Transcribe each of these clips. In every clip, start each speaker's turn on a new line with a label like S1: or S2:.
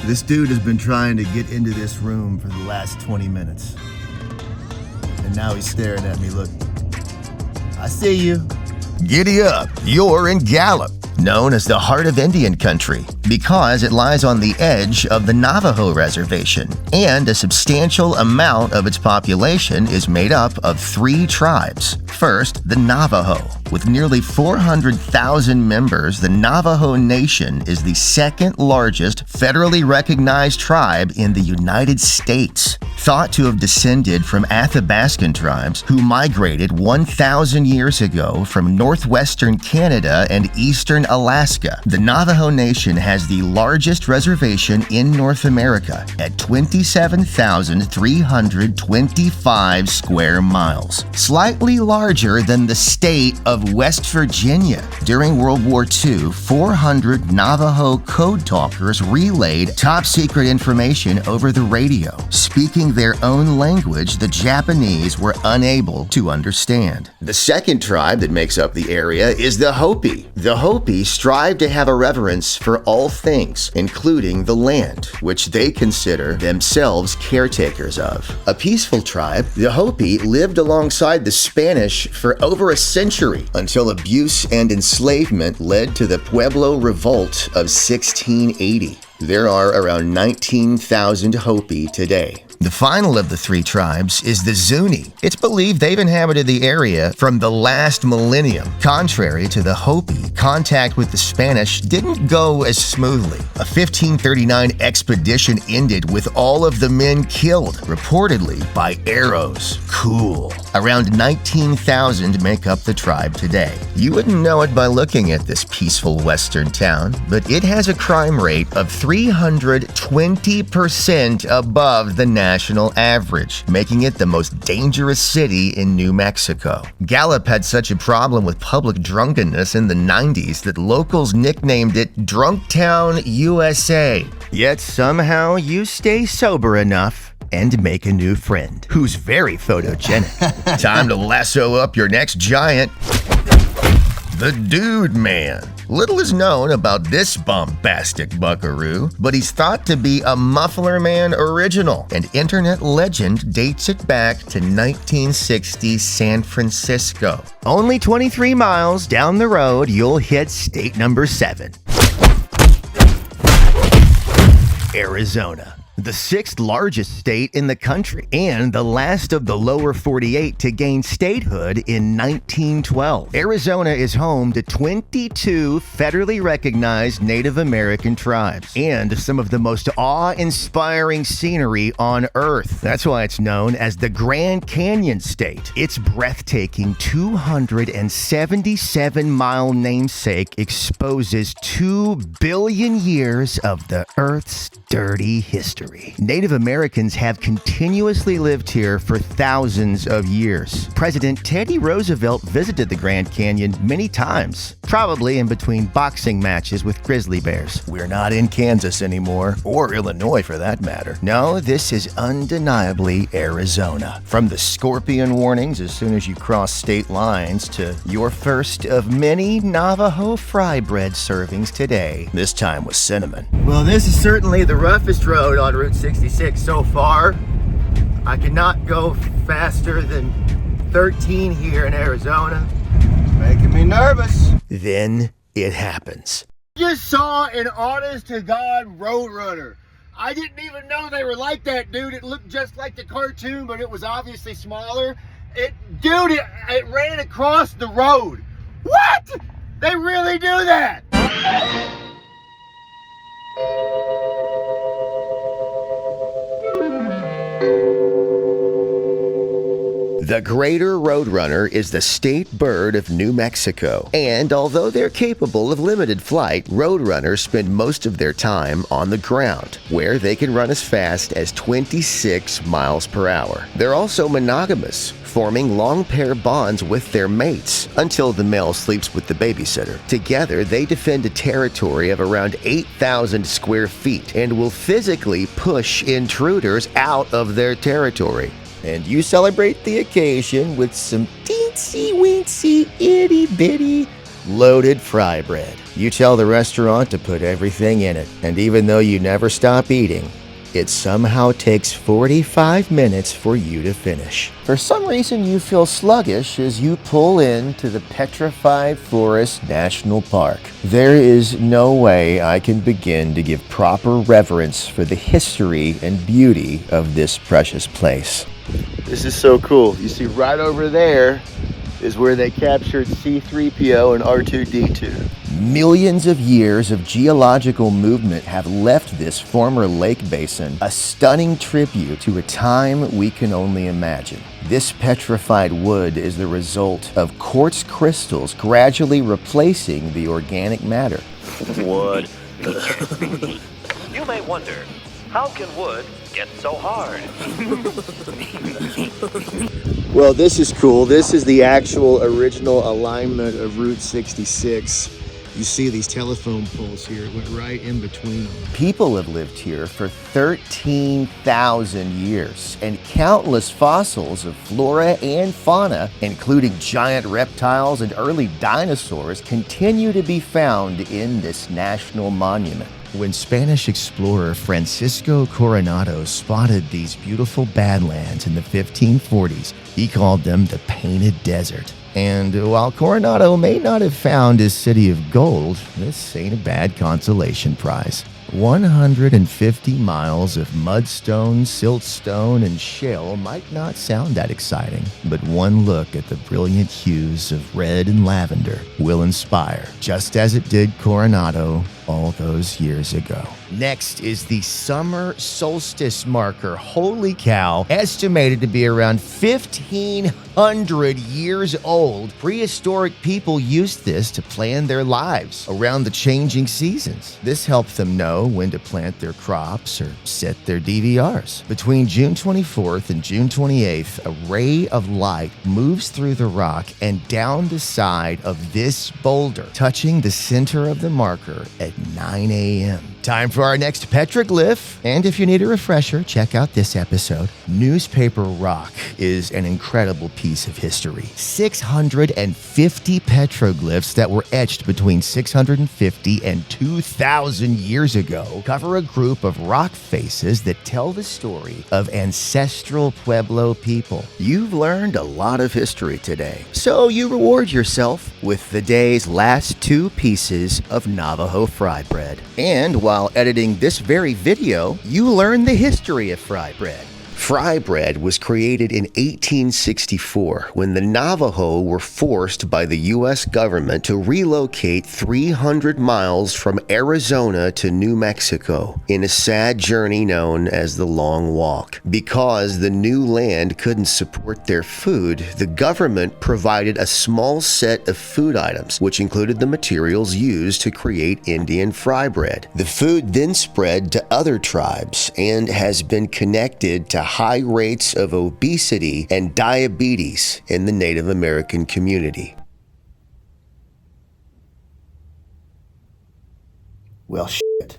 S1: This dude has been trying to get into this room for the last 20 minutes. And now he's staring at me. Look, I see you.
S2: Giddy up, you're in Gallup, known as the heart of Indian country, because it lies on the edge of the Navajo reservation, and a substantial amount of its population is made up of 3 tribes. First, the Navajo. With nearly 400,000 members, the Navajo Nation is the second largest federally recognized tribe in the United States. Thought to have descended from Athabascan tribes who migrated 1,000 years ago from northwestern Canada and eastern Alaska, the Navajo Nation has the largest reservation in North America at 27,325 square miles, slightly larger than the state of West Virginia. During World War II, 400 Navajo code talkers relayed top-secret information over the radio, speaking their own language the Japanese were unable to understand. The second tribe that makes up the area is the Hopi. The Hopi strive to have a reverence for all things, including the land, which they consider themselves caretakers of. A peaceful tribe, the Hopi lived alongside the Spanish for over a century until abuse and enslavement led to the Pueblo Revolt of 1680. There are around 19,000 Hopi today. The final of the 3 tribes is the Zuni. It's believed they've inhabited the area from the last millennium. Contrary to the Hopi, contact with the Spanish didn't go as smoothly. A 1539 expedition ended with all of the men killed, reportedly by arrows. Cool. Around 19,000 make up the tribe today. You wouldn't know it by looking at this peaceful western town, but it has a crime rate of 320% above the national average, making it the most dangerous city in New Mexico. Gallup had such a problem with public drunkenness in the 90s that locals nicknamed it Drunktown USA. Yet somehow you stay sober enough and make a new friend who's very photogenic. Time to lasso up your next giant. The Dude Man. Little is known about this bombastic buckaroo, but he's thought to be a Muffler Man original, and internet legend dates it back to 1960 San Francisco. Only 23 miles down the road, you'll hit state number 7. Arizona. The 6th largest state in the country, and the last of the lower 48 to gain statehood in 1912. Arizona is home to 22 federally recognized Native American tribes, and some of the most awe-inspiring scenery on Earth. That's why it's known as the Grand Canyon State. Its breathtaking 277-mile namesake exposes 2 billion years of the Earth's dirty history. Native Americans have continuously lived here for thousands of years. President Teddy Roosevelt visited the Grand Canyon many times, probably in between boxing matches with grizzly bears. We're not in Kansas anymore, or Illinois for that matter. No, this is undeniably Arizona. From the scorpion warnings as soon as you cross state lines to your first of many Navajo Frybread servings today, this time with cinnamon.
S1: Well, this is certainly the roughest road on Route 66 so far. I cannot go faster than 13 here in Arizona. Making me nervous.
S2: Then it happens.
S1: Just saw an honest-to-God roadrunner. I didn't even know they were like that, dude. It looked just like the cartoon, but it was obviously smaller. It ran across the road. What? They really do that?
S2: The greater roadrunner is the state bird of New Mexico, and although they're capable of limited flight, roadrunners spend most of their time on the ground, where they can run as fast as 26 miles per hour. They're also monogamous, forming long-pair bonds with their mates until the male sleeps with the babysitter. Together, they defend a territory of around 8,000 square feet and will physically push intruders out of their territory. And you celebrate the occasion with some teensy-weensy, itty-bitty loaded fry bread. You tell the restaurant to put everything in it, and even though you never stop eating, it somehow takes 45 minutes for you to finish. For some reason, you feel sluggish as you pull into the Petrified National Park. There is no way I can begin to give proper reverence for the history and beauty of this precious place. This is so cool. You see right over there is where they captured C-3PO and R2-D2. Millions of years of geological movement have left this former lake basin, a stunning tribute to a time we can only imagine. This petrified wood is the result of quartz crystals gradually replacing the organic matter.
S3: Wood. You may wonder, how can wood get so hard?
S2: Well, this is cool. This is the actual original alignment of Route 66. You see these telephone poles here. It went right in between them. People have lived here for 13,000 years, and countless fossils of flora and fauna, including giant reptiles and early dinosaurs, continue to be found in this national monument. When Spanish explorer Francisco Coronado spotted these beautiful badlands in the 1540s, he called them the Painted Desert. And while Coronado may not have found his city of gold, this ain't a bad consolation prize. 150 miles of mudstone, siltstone, and shale might not sound that exciting, but one look at the brilliant hues of red and lavender will inspire, just as it did Coronado all those years ago. Next is the summer solstice marker. Holy cow, estimated to be around 1,500 years old. Prehistoric people used this to plan their lives around the changing seasons. This helped them know when to plant their crops or set their DVRs. Between June 24th and June 28th, a ray of light moves through the rock and down the side of this boulder, touching the center of the marker at 9 a.m. Time for our next petroglyph. And if you need a refresher, check out this episode. Newspaper rock is an incredible piece of history. 650 petroglyphs that were etched between 650 and 2,000 years ago cover a group of rock faces that tell the story of ancestral Pueblo people. You've learned a lot of history today, so you reward yourself with the day's last 2 pieces of Navajo Frybread. And while editing this very video, you learn the history of Frybread. Frybread was created in 1864 when the Navajo were forced by the U.S. government to relocate 300 miles from Arizona to New Mexico in a sad journey known as the Long Walk. Because the new land couldn't support their food, the government provided a small set of food items, which included the materials used to create Indian Frybread. The food then spread to other tribes and has been connected to high rates of obesity and diabetes in the Native American community. Well, shit.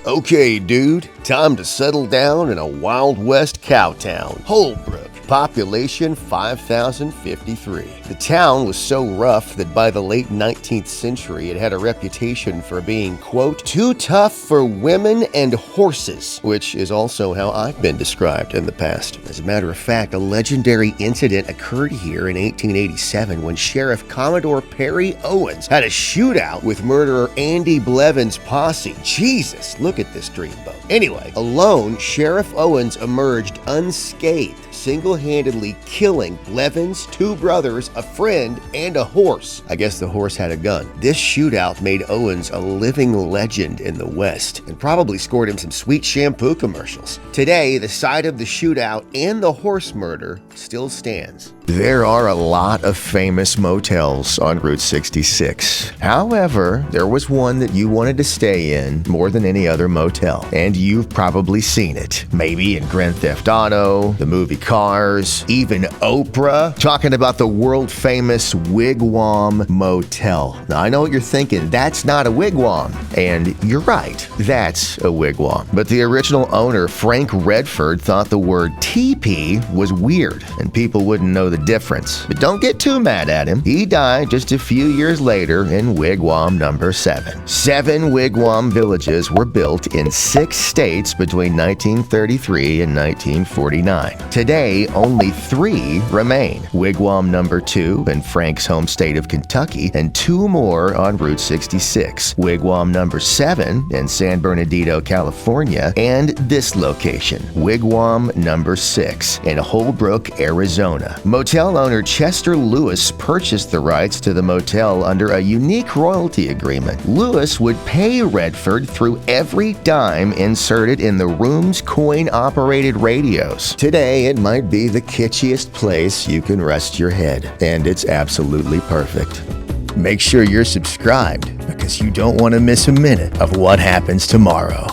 S2: Okay, dude, time to settle down in a Wild West cow town, Holbrook. Population 5,053. The town was so rough that by the late 19th century it had a reputation for being, quote, too tough for women and horses, which is also how I've been described in the past. As a matter of fact, a legendary incident occurred here in 1887 when Sheriff Commodore Perry Owens had a shootout with murderer Andy Blevins' posse. Jesus, look at this dreamboat. Anyway, alone, Sheriff Owens emerged unscathed, single-handedly killing Blevins, 2 brothers, a friend, and a horse. I guess the horse had a gun. This shootout made Owens a living legend in the West and probably scored him some sweet shampoo commercials. Today, the site of the shootout and the horse murder still stands. There are a lot of famous motels on Route 66. However, there was one that you wanted to stay in more than any other motel, and you've probably seen it. Maybe in Grand Theft Auto, the movie Cars, even Oprah, talking about the world-famous Wig Wam Motel. Now, I know what you're thinking. That's not a wigwam. And you're right. That's a wigwam. But the original owner, Frank Redford, thought the word teepee was weird and people wouldn't know the difference. But don't get too mad at him. He died just a few years later in Wigwam number 7. 7 wigwam villages were built in 6 states between 1933 and 1949. Today, only 3 remain. Wigwam number 2 in Frank's home state of Kentucky and 2 more on Route 66. Wigwam number 7 in San Bernardino, California, and this location, Wigwam number 6 in Holbrook, Arizona. Motel owner Chester Lewis purchased the rights to the motel under a unique royalty agreement. Lewis would pay Redford through every dime inserted in the room's coin-operated radios. Today, it might be the kitschiest place you can rest your head, and it's absolutely perfect. Make sure you're subscribed because you don't want to miss a minute of what happens tomorrow.